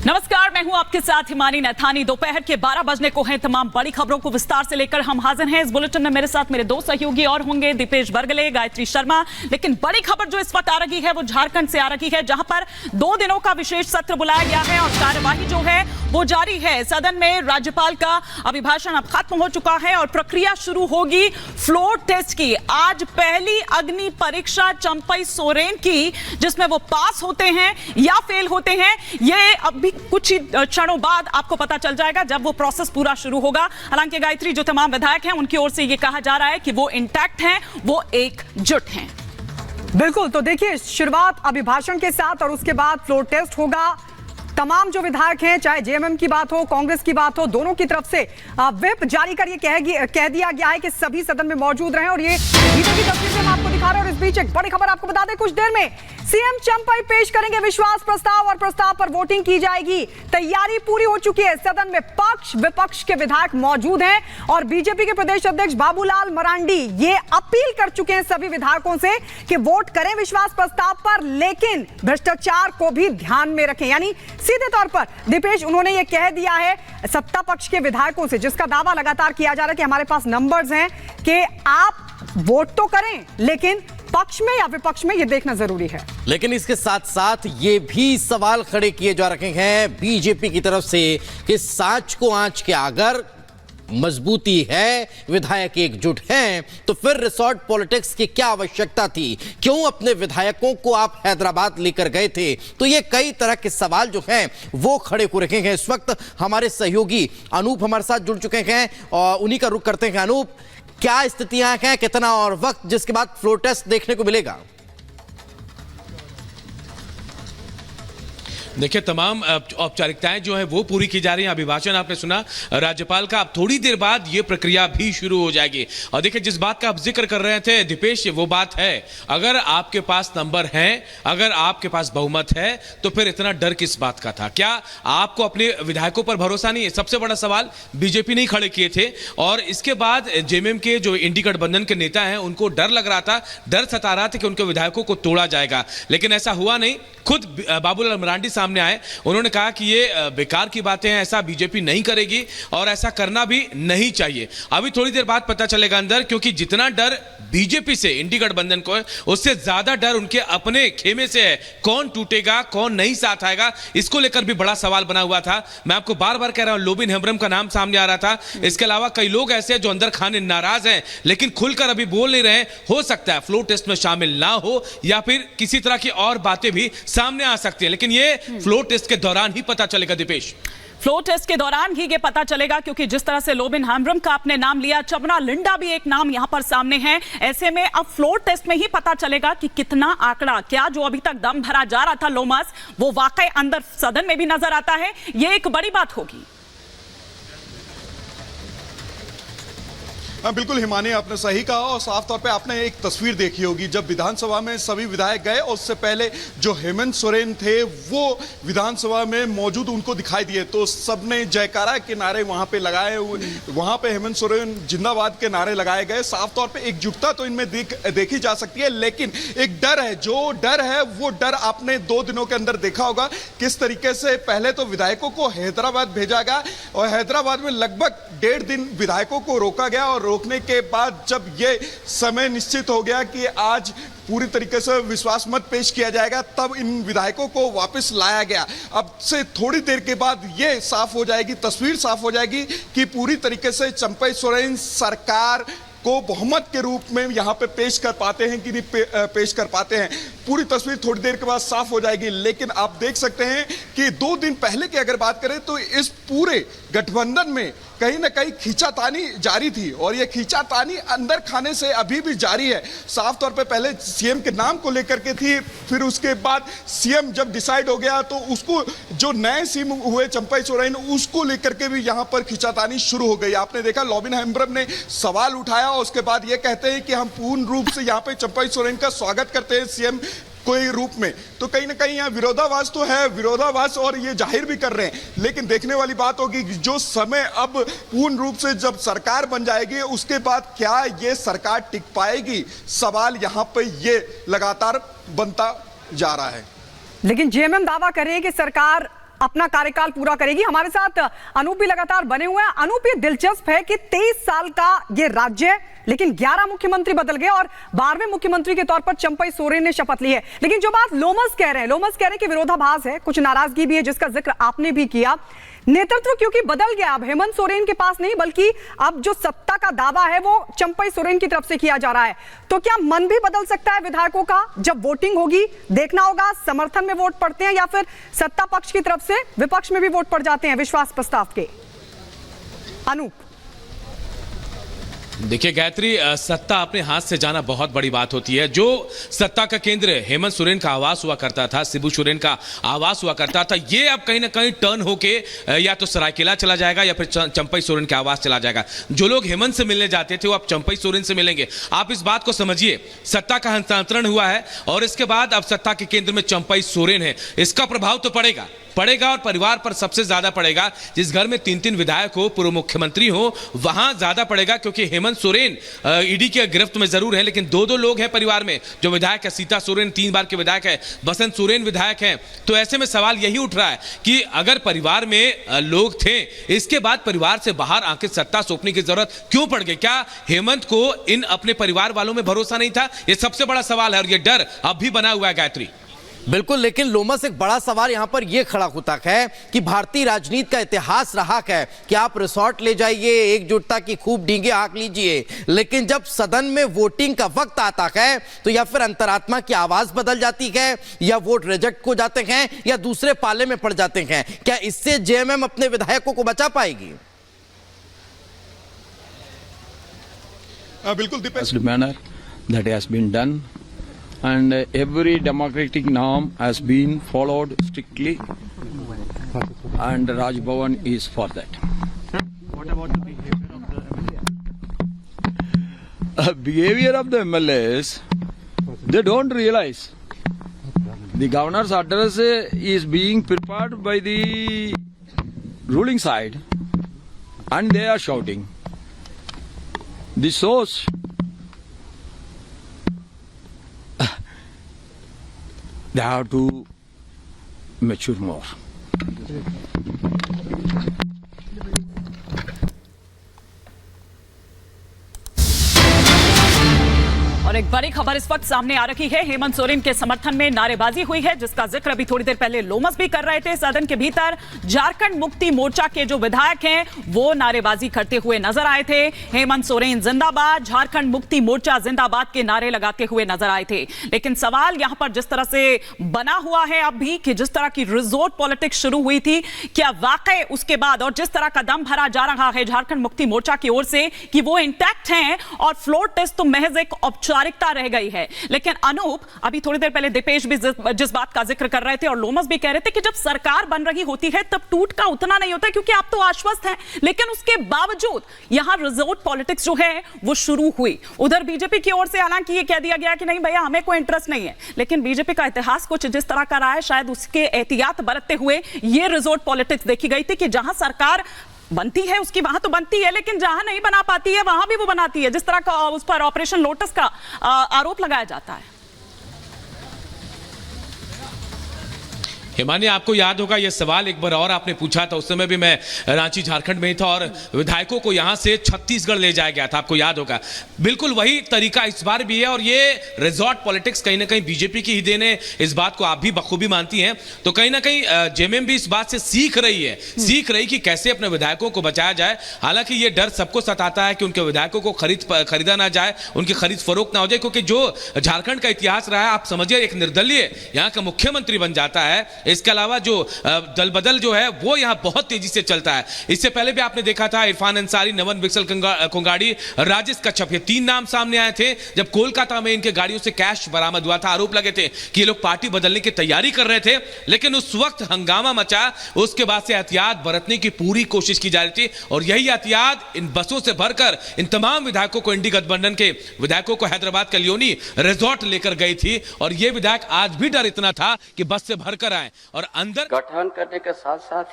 नमस्कार, मैं हूं आपके साथ हिमानी नैथानी। दोपहर के 12 बजने को हैं तमाम बड़ी खबरों को विस्तार से लेकर हम हाजिर हैं। इस बुलेटिन में मेरे साथ मेरे दो सहयोगी और होंगे, दीपेश बरगले, गायत्री शर्मा। लेकिन बड़ी खबर जो इस वक्त आ रही है वो झारखंड से आ रही है, जहां पर 2 दिनों का विशेष सत्र बुलाया गया है और कार्यवाही जो है वो जारी है। सदन में राज्यपाल का अभिभाषण अब खत्म हो चुका है और प्रक्रिया शुरू होगी फ्लोर टेस्ट की। आज पहली अग्नि परीक्षा चंपई सोरेन की, जिसमें वो पास होते हैं या फेल होते हैं, ये अब कुछ ही क्षणों बाद आपको पता चल जाएगा जब वो प्रोसेस पूरा शुरू होगा। हालांकि गायत्री, जो तमाम विधायक हैं उनकी ओर से ये कहा जा रहा है कि वो इंटैक्ट हैं, वो एकजुट हैं। बिल्कुल, तो देखिए शुरुआत अभिभाषण के साथ और उसके बाद फ्लोर टेस्ट होगा। तमाम जो विधायक हैं, चाहे जेएमएम की बात हो, कांग्रेस की बात हो, दोनों की तरफ से व्हिप जारी कर ये कह दिया गया है कि सभी सदन में मौजूद रहें। और ये वीडियो की तस्वीर हम आपको दिखा रहे हैं। और इस बीच एक बड़ी खबर आपको बता दें, कुछ देर में सीएम चंपई पेश करेंगे विश्वास प्रस्ताव और प्रस्ताव पर वोटिंग की जाएगी। तैयारी पूरी हो चुकी है। सदन में पक्ष विपक्ष के विधायक मौजूद हैं और बीजेपी के प्रदेश अध्यक्ष बाबूलाल मरांडी ये अपील कर चुके हैं सभी विधायकों से कि वोट करें विश्वास प्रस्ताव पर, लेकिन भ्रष्टाचार को भी ध्यान में रखें। यानी सीधे तौर पर दीपेश, उन्होंने ये कह दिया है सत्ता पक्ष के विधायकों से, जिसका दावा लगातार किया जा रहा है कि हमारे पास नंबर्स हैं, कि आप वोट तो करें लेकिन पक्ष में या विपक्ष में ये देखना जरूरी है। लेकिन इसके साथ साथ ये भी सवाल खड़े किए जा रहे हैं बीजेपी की तरफ से कि सांच को आंच के अगर मजबूती है, विधायक एकजुट हैं, तो फिर रिसोर्ट पॉलिटिक्स की क्या आवश्यकता थी? क्यों अपने विधायकों को आप हैदराबाद लेकर गए थे? तो ये कई तरह के सवाल जो हैं वो खड़े हो रखे हैं। इस वक्त हमारे सहयोगी अनूप हमारे साथ जुड़ चुके हैं और उन्हीं का रुख करते हैं। अनूप, क्या स्थितियां हैं, कितना और वक्त जिसके बाद फ्लोर टेस्ट देखने को मिलेगा? देखिए, तमाम औपचारिकताएं जो है वो पूरी की जा रही हैं। अभिभाषण आपने सुना राज्यपाल का, अब थोड़ी देर बाद ये प्रक्रिया भी शुरू हो जाएगी। और देखिए, जिस बात का आप जिक्र कर रहे थे दीपेश, वो बात है, अगर आपके पास नंबर हैं, अगर आपके पास बहुमत है, तो फिर इतना डर किस बात का था? क्या आपको अपने विधायकों पर भरोसा नहीं है? सबसे बड़ा सवाल बीजेपी ने ही खड़े किए थे। और इसके बाद जेएमएम के जो इंडी गठबंधन के नेता हैं उनको डर लग रहा था, डर सता रहा था कि उनके विधायकों को तोड़ा जाएगा। लेकिन ऐसा हुआ नहीं। खुद बाबूलाल मरांडी सामने आए, उन्होंने कहा कि ये बेकार की बातें हैं, ऐसा बीजेपी नहीं करेगी और ऐसा करना भी नहीं चाहिए। अभी थोड़ी देर बाद पता चलेगा अंदर, क्योंकि जितना डर बीजेपी से इंडी गठबंधन को है, उससे ज्यादा डर उनके अपने खेमे से है। कौन टूटेगा, कौन नहीं साथ आएगा, इसको लेकर भी बड़ा सवाल बना हुआ था। मैं आपको बार बार कह रहा हूं, लोबिन हेम्ब्रम का नाम सामने आ रहा था। इसके अलावा कई लोग ऐसे हैं जो अंदर खाने नाराज हैं, लेकिन खुलकर अभी बोल नहीं रहे। हो सकता है फ्लोर टेस्ट में शामिल ना हो या फिर किसी तरह की और बातें भी सामने आ सकती है, लेकिन ये फ्लोर टेस्ट के दौरान ही पता चलेगा। दीपेश, फ्लोर टेस्ट के दौरान ही ये पता चलेगा, क्योंकि जिस तरह से लोबिन हेम्ब्रम का आपने नाम लिया, चबना लिंडा भी एक नाम यहां पर सामने है। ऐसे में अब फ्लोर टेस्ट में ही पता चलेगा कि कितना आंकड़ा, क्या जो अभी तक दम भरा जा रहा था लोमस, वो वाकई अंदर सदन में भी नजर आता है। ये एक बड़ी बात होगी। बिल्कुल हिमानी, आपने सही कहा और साफ तौर पे आपने एक तस्वीर देखी होगी जब विधानसभा में सभी विधायक गए और उससे पहले जो हेमंत सोरेन थे वो विधानसभा में मौजूद, उनको दिखाई दिए तो सबने जयकारा के नारे वहां पे लगाए हुए, वहां पे हेमंत सोरेन जिंदाबाद के नारे लगाए गए। साफ तौर पे एकजुटता तो इनमें देखी जा सकती है, लेकिन एक डर है, जो डर है वो डर आपने 2 दिनों के अंदर देखा होगा किस तरीके से पहले तो विधायकों को हैदराबाद भेजा गया और हैदराबाद में लगभग 1.5 दिन विधायकों को रोका गया और रोकने के बाद जब ये समय निश्चित हो गया कि आज पूरी तरीके से विश्वास मत पेश किया जाएगा, तब इन विधायकों को वापस लाया गया। अब से थोड़ी देर के बाद ये साफ हो जाएगी, तस्वीर साफ हो जाएगी कि पूरी तरीके से चंपई सोरेन सरकार को बहुमत के रूप में यहां पे पेश कर पाते हैं कि नहीं पेश कर पाते हैं। पूरी तस्वीर थोड़ी देर के बाद साफ हो जाएगी। लेकिन आप देख सकते हैं कि 2 दिन पहले की अगर बात करें तो इस पूरे गठबंधन में कहीं ना कहीं खींचातानी जारी थी और ये खींचातानी अंदर खाने से अभी भी जारी है। साफ तौर पे पहले सीएम के नाम को लेकर के थी, फिर उसके बाद सीएम जब डिसाइड हो गया तो उसको जो नए सीएम हुए चंपई सोरेन, उसको लेकर के भी यहां पर खींचातानी शुरू हो गई। आपने देखा लोबिन हेम्ब्रम ने सवाल उठाया और उसके बाद ये कहते हैं कि हम पूर्ण रूप से यहाँ पे चंपई सोरेन का स्वागत करते हैं सीएम कोई रूप में। तो कहीं ना कहीं यहाँ विरोधाभास तो है, विरोधाभास, और ये जाहिर भी कर रहे हैं। लेकिन देखने वाली बात होगी जो समय अब पूर्ण रूप से जब सरकार बन जाएगी उसके बाद क्या ये सरकार टिक पाएगी, सवाल यहाँ पे ये लगातार बनता जा रहा है। लेकिन जेएमएम दावा कर रही है कि सरकार अपना कार्यकाल पूरा करेगी। हमारे साथ अनूप भी लगातार बने हुए हैं। अनूप, ये दिलचस्प है कि 23 साल का ये राज्य है, लेकिन 11 मुख्यमंत्री बदल गए और 12वें मुख्यमंत्री के तौर पर चंपई सोरेन ने शपथ ली है। लेकिन जो बात लोमस कह रहे हैं कि विरोधाभास है, कुछ नाराजगी भी है, जिसका जिक्र आपने भी किया। नेतृत्व क्योंकि बदल गया, अब हेमंत सोरेन के पास नहीं, बल्कि अब जो सत्ता का दावा है वो चंपई सोरेन की तरफ से किया जा रहा है। तो क्या मन भी बदल सकता है विधायकों का? जब वोटिंग होगी देखना होगा समर्थन में वोट पड़ते हैं या फिर सत्ता पक्ष की तरफ से विपक्ष में भी वोट पड़ जाते हैं विश्वास प्रस्ताव के। अनूप, देखिए गायत्री, सत्ता अपने हाथ से जाना बहुत बड़ी बात होती है। जो सत्ता का केंद्र हेमंत सोरेन का आवास हुआ करता था, शिबू सोरेन का आवास हुआ करता था, ये अब कहीं ना कहीं टर्न होके या तो सरायकेला चला जाएगा या फिर चंपई सोरेन के आवास चला जाएगा। जो लोग हेमंत से मिलने जाते थे वो अब चंपई सोरेन से मिलेंगे। आप इस बात को समझिए, सत्ता का हस्तांतरण हुआ है और इसके बाद अब सत्ता के केंद्र में चंपई सोरेन है। इसका प्रभाव तो पड़ेगा और परिवार पर सबसे ज्यादा पड़ेगा। जिस घर में 3-3 विधायक हो, पूर्व मुख्यमंत्री हो, वहां ज्यादा पड़ेगा, क्योंकि हेमंत सोरेन ईडी के गिरफ्त में जरूर है, लेकिन 2-2 लोग हैं परिवार में जो विधायक है। सीता सोरेन 3 बार के विधायक है, बसंत सोरेन विधायक है। तो ऐसे में सवाल यही उठ रहा है कि अगर परिवार में लोग थे, इसके बाद परिवार से बाहर आके सत्ता सौंपने की जरूरत क्यों पड़ गई? क्या हेमंत को इन अपने परिवार वालों में भरोसा नहीं था? यह सबसे बड़ा सवाल है और यह डर अब भी बना हुआ है गायत्री। बिल्कुल, लेकिन लोमस, एक बड़ा सवाल यहां पर यह खड़ा होता है कि भारतीय राजनीति का इतिहास रहा है कि आप रिसोर्ट ले जाइए, एकजुटता की खूब डींगे हाँक लीजिए, लेकिन जब सदन में वोटिंग का वक्त आता है तो या फिर अंतरात्मा की आवाज बदल जाती है या वोट रिजेक्ट हो जाते हैं या दूसरे पाले में पड़ जाते हैं। क्या इससे जेएमएम अपने विधायकों को बचा पाएगी? बिल्कुल Dipesh, manner that has been done and every democratic norm has been followed strictly and Raj Bhavan is for that. What about the behavior of the MLA? Behavior of the MLAs, they don't realize the governor's address is being prepared by the ruling side and they are shouting. This shows they have to mature more. और एक बड़ी खबर इस वक्त सामने आ रही है। हेमंत सोरेन के समर्थन में नारेबाजी हुई है, जिसका जिक्र अभी थोड़ी देर पहले लोमस भी कर रहे थे। सदन के भीतर झारखंड मुक्ति मोर्चा के जो विधायक हैं वो नारेबाजी करते हुए नजर आए थे। हेमंत सोरेन जिंदाबाद, झारखंड मुक्ति मोर्चा जिंदाबाद के नारे लगाते हुए नजर आए थे। लेकिन सवाल यहां पर जिस तरह से बना हुआ है अब भी कि जिस तरह की रिजोर्ट पॉलिटिक्स शुरू हुई थी, क्या वाकई उसके बाद और जिस तरह का दम भरा जा रहा है झारखंड मुक्ति मोर्चा की ओर से कि वो इंटैक्ट हैं और फ्लोर टेस्ट तो महज एक औपचारिकता रह गई है। लेकिन अनूप, अभी थोड़ी देर पहले दीपेश भी जिस बात का जिक्र कर रहे थे और लोमस भी कह रहे थे कि जब सरकार बन रही होती है तब टूट का उतना नहीं होता, क्योंकि आप तो आश्वस्त हैं, लेकिन उसके बावजूद यहां रिजोर्ट पॉलिटिक्स जो है वो शुरू हुई। उधर बीजेपी की ओर से हालांकि ये कह दिया गया कि नहीं भैया हमें कोई इंटरेस्ट नहीं है, लेकिन बीजेपी का इतिहास कुछ जिस तरह का रहा है, शायद उसके एहतियात बरतते हुए ये रिजोर्ट पॉलिटिक्स देखी गई थी कि जहां सरकार बनती है उसकी वहां तो बनती है, लेकिन जहां नहीं बना पाती है वहां भी वो बनाती है, जिस तरह का उस पर ऑपरेशन लोटस का आरोप लगाया जाता है। हिमानी, आपको याद होगा यह सवाल एक बार और आपने पूछा था, उस समय भी मैं रांची झारखंड में था और विधायकों को यहां से छत्तीसगढ़ ले जाया गया था, आपको याद होगा। बिल्कुल वही तरीका इस बार भी है और ये रिजॉर्ट पॉलिटिक्स कहीं ना कहीं बीजेपी की ही देन है, इस बात को आप भी बखूबी मानती हैं। तो कहीं ना कहीं जेएमएम भी इस बात से सीख रही कि कैसे अपने विधायकों को बचाया जाए। हालांकि ये डर सबको सताता है कि उनके विधायकों को खरीदा ना जाए, उनकी खरीद फरोख्त ना हो जाए, क्योंकि जो झारखंड का इतिहास रहा है, आप समझिए एक निर्दलीय यहाँ का मुख्यमंत्री बन जाता है। इसके अलावा जो दल बदल जो है वो यहां बहुत तेजी से चलता है। इससे पहले भी आपने देखा था इरफान अंसारी, नवन विक्सल कोंगाड़ी, राजेश कच्छप, ये 3 नाम सामने आए थे जब कोलकाता में इनके गाड़ियों से कैश बरामद हुआ था। आरोप लगे थे कि ये लोग पार्टी बदलने की तैयारी कर रहे थे, लेकिन उस वक्त हंगामा मचा। उसके बाद से एहतियात बरतने की पूरी कोशिश की जा रही थी और यही एहतियात इन बसों से भरकर इन तमाम विधायकों को, इंडी गठबंधन के विधायकों को हैदराबाद कलियोनी रिजॉर्ट लेकर गई थी। और ये विधायक आज भी डर इतना था कि बस से भरकर आए और अंदर गठन करने के साथ साथ